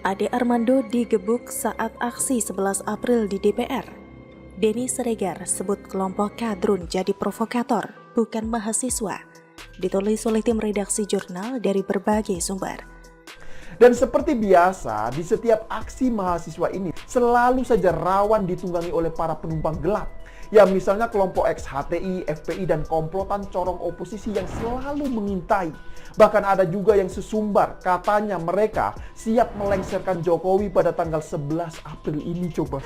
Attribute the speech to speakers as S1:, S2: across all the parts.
S1: Ade Armando digebuk saat aksi 11 April di DPR. Denny Siregar sebut kelompok kadrun jadi provokator, bukan mahasiswa. Ditulis oleh tim redaksi jurnal dari berbagai sumber.
S2: Dan seperti biasa, di setiap aksi mahasiswa ini selalu saja rawan ditunggangi oleh para penumpang gelap. Ya misalnya kelompok ex-HTI, FPI, dan komplotan corong oposisi yang selalu mengintai. Bahkan ada juga yang sesumbar, katanya mereka siap melengsarkan Jokowi pada tanggal 11 April ini coba.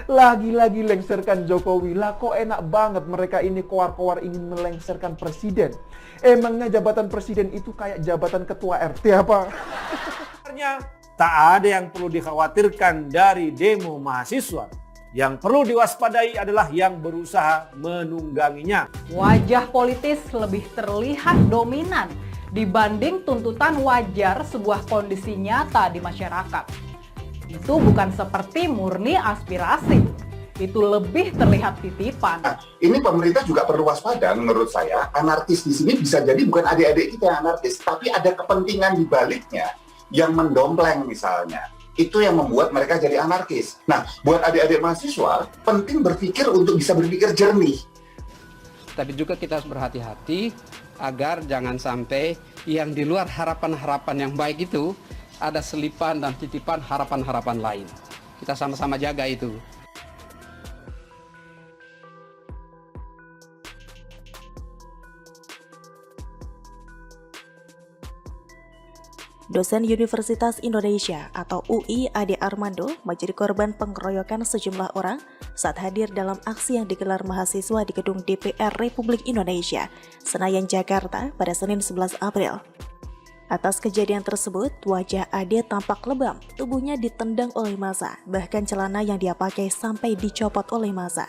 S2: Lagi-lagi lengserkan Jokowi, lah kok enak banget mereka ini koar-koar ingin melengsarkan presiden. Emangnya jabatan presiden itu kayak jabatan ketua RT apa?
S3: Tak ada yang perlu dikhawatirkan dari demo mahasiswa. Yang perlu diwaspadai adalah yang berusaha menungganginya.
S4: Wajah politis lebih terlihat dominan dibanding tuntutan wajar sebuah kondisi nyata di masyarakat. Itu bukan seperti murni aspirasi, itu lebih terlihat titipan.
S5: Nah, ini pemerintah juga perlu waspada menurut saya. Anarkis di sini bisa jadi bukan adik-adik kita yang anarkis, tapi ada kepentingan di baliknya yang mendompleng misalnya. Itu yang membuat mereka jadi anarkis. Nah, buat adik-adik mahasiswa, penting berpikir untuk bisa berpikir jernih.
S6: Tapi juga kita harus berhati-hati agar jangan sampai yang di luar harapan-harapan yang baik itu ada selipan dan titipan harapan-harapan lain. Kita sama-sama jaga itu.
S1: Dosen Universitas Indonesia atau UI Ade Armando menjadi korban pengeroyokan sejumlah orang saat hadir dalam aksi yang digelar mahasiswa di gedung DPR Republik Indonesia, Senayan, Jakarta pada Senin 11 April. Atas kejadian tersebut, wajah Ade tampak lebam, tubuhnya ditendang oleh massa, bahkan celana yang dia pakai sampai dicopot oleh massa.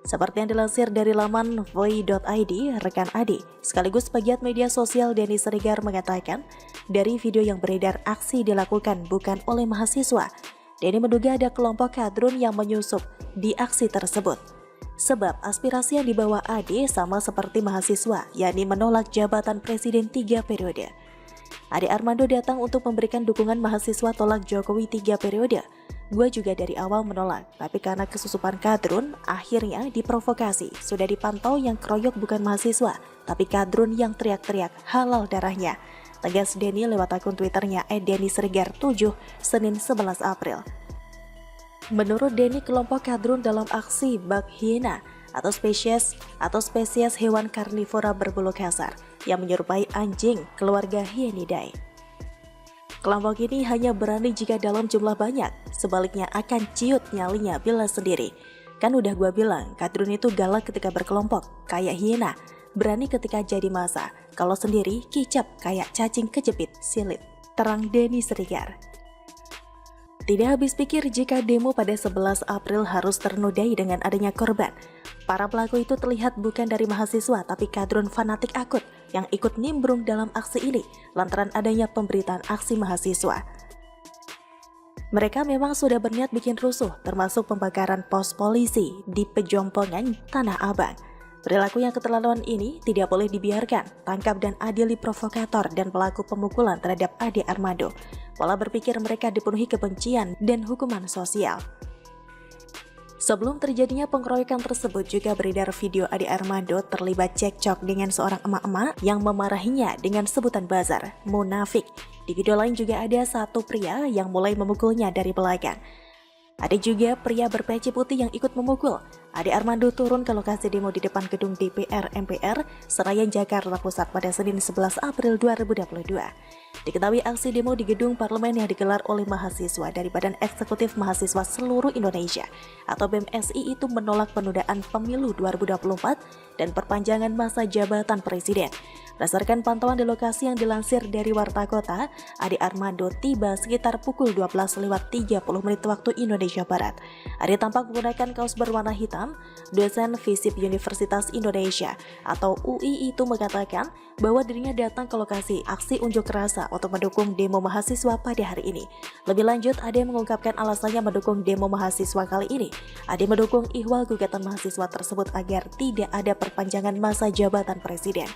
S1: Seperti yang dilansir dari laman voi.id, rekan Ade, sekaligus pegiat media sosial Denny Siregar mengatakan, dari video yang beredar aksi dilakukan bukan oleh mahasiswa. Denny menduga ada kelompok kadrun yang menyusup di aksi tersebut. Sebab aspirasi yang dibawa Ade sama seperti mahasiswa, yakni menolak jabatan presiden 3 periode. Ade Armando datang untuk memberikan dukungan mahasiswa tolak Jokowi 3 periode. Gue juga dari awal menolak, tapi karena kesusupan kadrun, akhirnya diprovokasi. Sudah dipantau yang keroyok bukan mahasiswa, tapi kadrun yang teriak-teriak halal darahnya. Tegas Denny lewat akun Twitternya @dennysiregar7, Senin 11 April. Menurut Denny, kelompok kadrun dalam aksi bak hiena atau spesies hewan karnivora berbulu kasar yang menyerupai anjing keluarga Hyenidae. Kelompok ini hanya berani jika dalam jumlah banyak, sebaliknya akan ciut nyalinya bila sendiri. Kan udah gua bilang, kadrun itu galak ketika berkelompok, kayak hiena, berani ketika jadi massa, kalau sendiri kicap kayak cacing kejepit, silit. Terang Denny Siregar. Tidak habis pikir jika demo pada 11 April harus ternodai dengan adanya korban. Para pelaku itu terlihat bukan dari mahasiswa tapi kadrun fanatik akut yang ikut nimbrung dalam aksi ini lantaran adanya pemberitaan aksi mahasiswa. Mereka memang sudah berniat bikin rusuh, termasuk pembakaran pos polisi di Pejompongan, Tanah Abang. Perilaku yang keterlaluan ini tidak boleh dibiarkan, tangkap dan adili provokator dan pelaku pemukulan terhadap Ade Armando. Pola berpikir mereka dipenuhi kebencian dan hukuman sosial. Sebelum terjadinya pengeroyokan tersebut juga beredar video Ade Armando terlibat cekcok dengan seorang emak-emak yang memarahinya dengan sebutan bazar, munafik. Di video lain juga ada satu pria yang mulai memukulnya dari belakang. Ada juga pria berpeci putih yang ikut memukul. Ade Armando turun ke lokasi demo di depan gedung DPR MPR Senayan, Jakarta Pusat pada Senin 11 April 2022. Diketahui aksi demo di gedung parlemen yang digelar oleh mahasiswa dari Badan Eksekutif Mahasiswa Seluruh Indonesia atau BEM-SI itu menolak penundaan pemilu 2024 dan perpanjangan masa jabatan presiden. Berdasarkan pantauan di lokasi yang dilansir dari Warta Kota, Ade Armando tiba sekitar pukul 12:30 waktu Indonesia Barat. Ade tampak menggunakan kaos berwarna hitam. Dosen FISIP Universitas Indonesia atau UI itu mengatakan bahwa dirinya datang ke lokasi aksi unjuk rasa untuk mendukung demo mahasiswa pada hari ini. Lebih lanjut, Ade mengungkapkan alasannya mendukung demo mahasiswa kali ini. Ade mendukung ihwal gugatan mahasiswa tersebut agar tidak ada perpanjangan masa jabatan presiden.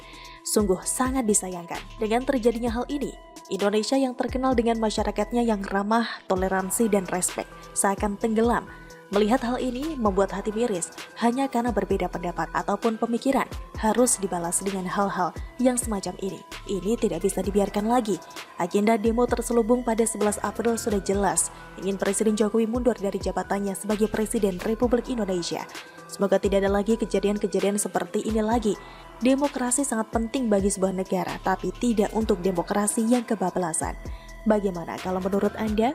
S1: Sungguh sangat disayangkan dengan terjadinya hal ini. Indonesia yang terkenal dengan masyarakatnya yang ramah, toleransi, dan respek seakan tenggelam. Melihat hal ini membuat hati miris hanya karena berbeda pendapat ataupun pemikiran harus dibalas dengan hal-hal yang semacam ini. Ini tidak bisa dibiarkan lagi. Agenda demo terselubung pada 11 April sudah jelas, ingin Presiden Jokowi mundur dari jabatannya sebagai Presiden Republik Indonesia. Semoga tidak ada lagi kejadian-kejadian seperti ini lagi. Demokrasi sangat penting bagi sebuah negara, tapi tidak untuk demokrasi yang kebablasan. Bagaimana kalau menurut Anda?